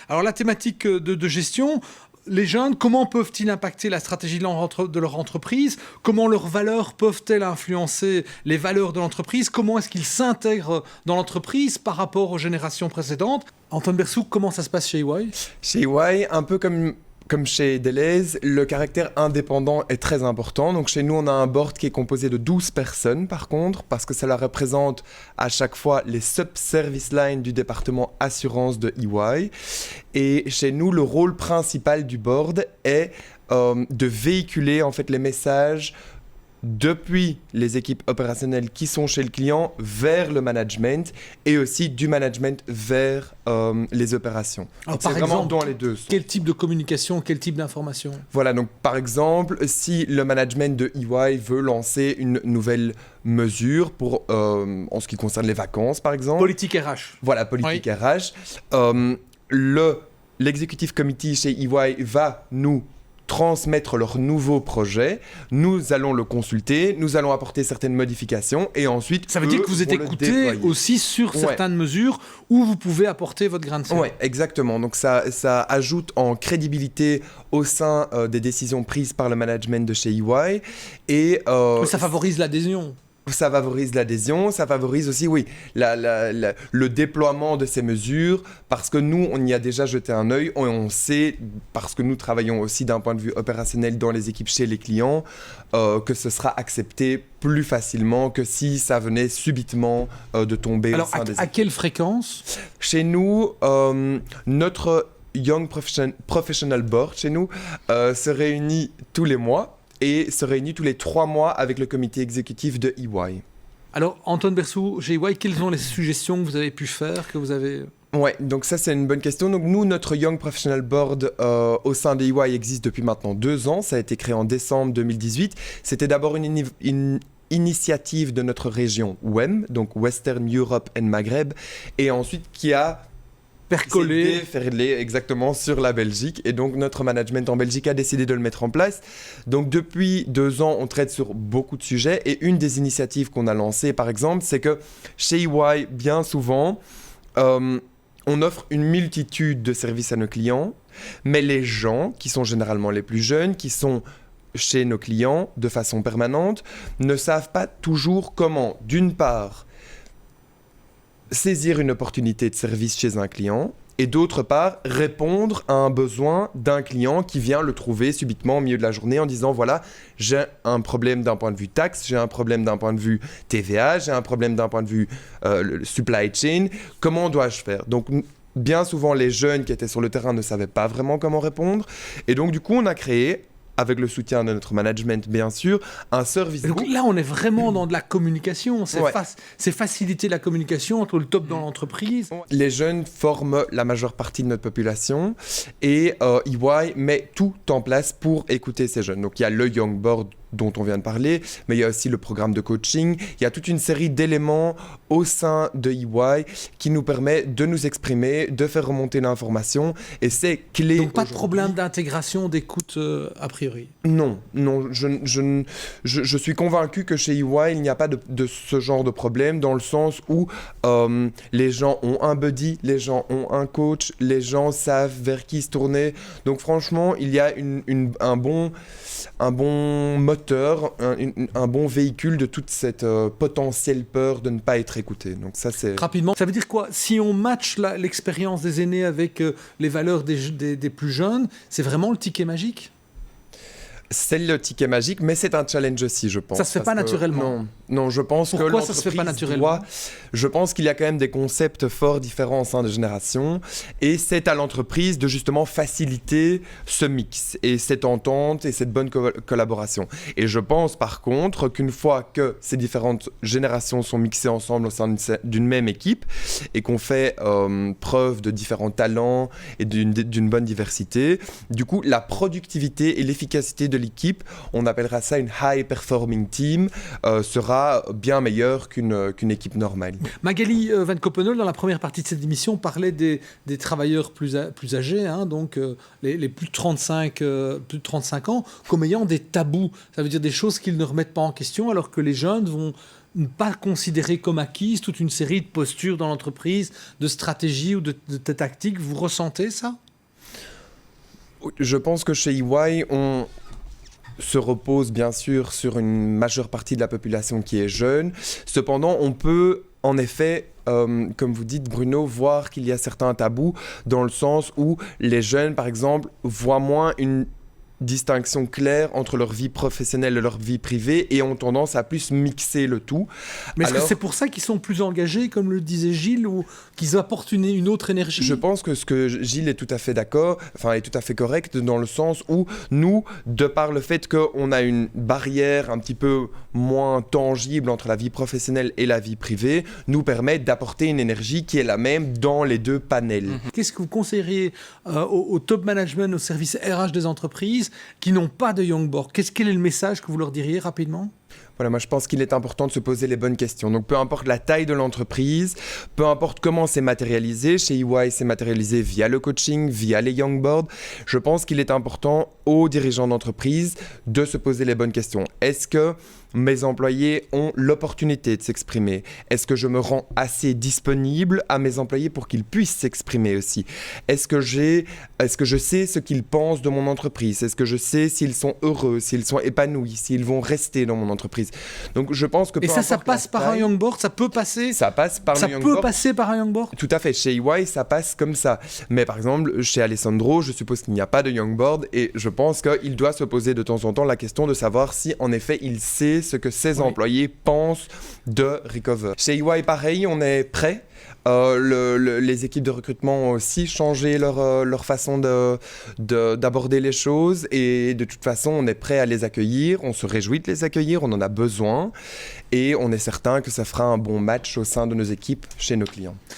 Alors la thématique de gestion, les jeunes, comment peuvent-ils impacter la stratégie de leur entreprise? Comment leurs valeurs peuvent-elles influencer les valeurs de l'entreprise? Comment est-ce qu'ils s'intègrent dans l'entreprise par rapport aux générations précédentes? Antoine Bersouk, comment ça se passe chez EY? Chez EY, un peu comme chez Deleuze, le caractère indépendant est très important. Donc chez nous, on a un board qui est composé de 12 personnes par contre, parce que cela représente à chaque fois les sub-service lines du département assurance de EY. Et chez nous, le rôle principal du board est de véhiculer en fait les messages depuis les équipes opérationnelles qui sont chez le client vers le management et aussi du management vers les opérations. Alors, c'est par vraiment exemple, dans les deux sens. quel type de communication, quel type d'information? Voilà, donc par exemple, si le management de EY veut lancer une nouvelle mesure pour, en ce qui concerne les vacances par exemple. Politique RH. Voilà, politique RH. L'executive committee chez EY va nous transmettre leur nouveau projet, nous allons le consulter, nous allons apporter certaines modifications et ensuite ça veut dire que vous êtes écouté aussi sur certaines mesures où vous pouvez apporter votre grain de sel. Oui, exactement. Donc ça ajoute en crédibilité au sein des décisions prises par le management de chez EY et ça favorise l'adhésion. Ça favorise l'adhésion, ça favorise aussi, oui, le déploiement de ces mesures, parce que nous, on y a déjà jeté un œil, on sait, parce que nous travaillons aussi d'un point de vue opérationnel dans les équipes chez les clients, que ce sera accepté plus facilement que si ça venait subitement de tomber au sein des équipes. À quelle fréquence? Chez nous, notre Young Professional Board, chez nous, se réunit tous les mois. Et se réunit tous les 3 mois avec le comité exécutif de EY. Alors, Antoine Bersouk, chez EY, quelles sont les suggestions que vous avez pu faire, que vous avez... Ouais, donc ça c'est une bonne question. Donc nous, notre Young Professional Board au sein de EY existe depuis maintenant 2 ans. Ça a été créé en décembre 2018. C'était d'abord une initiative de notre région WEM, donc Western Europe and Maghreb, et ensuite qui a percoler exactement sur la Belgique. Et donc, notre management en Belgique a décidé de le mettre en place. Donc, depuis 2 ans, on traite sur beaucoup de sujets. Et une des initiatives qu'on a lancées, par exemple, c'est que chez EY, bien souvent, on offre une multitude de services à nos clients. Mais les gens, qui sont généralement les plus jeunes, qui sont chez nos clients de façon permanente, ne savent pas toujours comment, d'une part, saisir une opportunité de service chez un client et d'autre part, répondre à un besoin d'un client qui vient le trouver subitement au milieu de la journée en disant voilà, j'ai un problème d'un point de vue taxe, j'ai un problème d'un point de vue TVA, j'ai un problème d'un point de vue supply chain, comment dois-je faire? Donc, bien souvent, les jeunes qui étaient sur le terrain ne savaient pas vraiment comment répondre et donc, du coup, on a créé avec le soutien de notre management, bien sûr, un service book. Donc là, on est vraiment dans de la communication. C'est faciliter la communication entre le top dans l'entreprise. Les jeunes forment la majeure partie de notre population et EY met tout en place pour écouter ces jeunes. Donc, il y a le Young Board dont on vient de parler, mais il y a aussi le programme de coaching. Il y a toute une série d'éléments au sein de EY qui nous permet de nous exprimer, de faire remonter l'information et c'est clé. Donc pas de problème d'intégration, d'écoute a priori? Non, je suis convaincu que chez EY, il n'y a pas de ce genre de problème dans le sens où les gens ont un buddy, les gens ont un coach, les gens savent vers qui se tourner. Donc franchement, il y a un bon moteur, un bon véhicule de toute cette potentielle peur de ne pas être écouté. Donc ça, c'est... Rapidement, ça veut dire quoi? Si on match l'expérience des aînés avec les valeurs des plus jeunes, c'est vraiment le ticket magique? C'est le ticket magique, mais c'est un challenge aussi, je pense. Ça se fait pas naturellement. Non, je pense que pourquoi ça se fait pas naturellement? Je pense qu'il y a quand même des concepts forts différents au sein de générations, et c'est à l'entreprise de justement faciliter ce mix et cette entente et cette bonne collaboration. Et je pense par contre qu'une fois que ces différentes générations sont mixées ensemble au sein d'une même équipe et qu'on fait preuve de différents talents et d'une bonne diversité, du coup la productivité et l'efficacité de l'équipe, on appellera ça une high performing team, sera bien meilleure qu'une équipe normale. Magali Van Coppenole, dans la première partie de cette émission, parlait des travailleurs plus âgés, hein, donc les plus de 35 ans, comme ayant des tabous. Ça veut dire des choses qu'ils ne remettent pas en question, alors que les jeunes vont ne pas considérer comme acquises toute une série de postures dans l'entreprise, de stratégies ou de tactiques. Vous ressentez ça? Je pense que chez EY, on se repose bien sûr sur une majeure partie de la population qui est jeune. Cependant, on peut en effet, comme vous dites Bruno, voir qu'il y a certains tabous dans le sens où les jeunes, par exemple, voient moins une distinction claire entre leur vie professionnelle et leur vie privée et ont tendance à plus mixer le tout. Mais est-ce que c'est pour ça qu'ils sont plus engagés, comme le disait Gilles, ou qu'ils apportent une autre énergie? Je pense que ce que Gilles est tout à fait d'accord, est tout à fait correct dans le sens où nous, de par le fait qu'on a une barrière un petit peu moins tangible entre la vie professionnelle et la vie privée, nous permet d'apporter une énergie qui est la même dans les deux panels. Qu'est-ce que vous conseilleriez au top management, au service RH des entreprises qui n'ont pas de Young Board? Quel est le message que vous leur diriez rapidement? Voilà, moi je pense qu'il est important de se poser les bonnes questions. Donc peu importe la taille de l'entreprise, peu importe comment c'est matérialisé, chez EY c'est matérialisé via le coaching, via les Young Board, je pense qu'il est important aux dirigeants d'entreprise de se poser les bonnes questions. Est-ce que mes employés ont l'opportunité de s'exprimer? Est-ce que je me rends assez disponible à mes employés pour qu'ils puissent s'exprimer aussi? Est-ce que je sais ce qu'ils pensent de mon entreprise? Est-ce que je sais s'ils sont heureux, s'ils sont épanouis, s'ils vont rester dans mon entreprise? Donc je pense que... Et ça passe par un Young Board? Ça peut passer? Ça passe par le Young Board. Ça peut passer par un Young Board? Tout à fait. Chez EY, ça passe comme ça. Mais par exemple, chez Alessandro, je suppose qu'il n'y a pas de Young Board et je pense qu'il doit se poser de temps en temps la question de savoir si en effet il sait ce que ses employés pensent de Recover. Chez EY, pareil, on est prêt. Les équipes de recrutement ont aussi changé leur façon d'aborder les choses et de toute façon on est prêt à les accueillir, on se réjouit de les accueillir, on en a besoin et on est certain que ça fera un bon match au sein de nos équipes chez nos clients.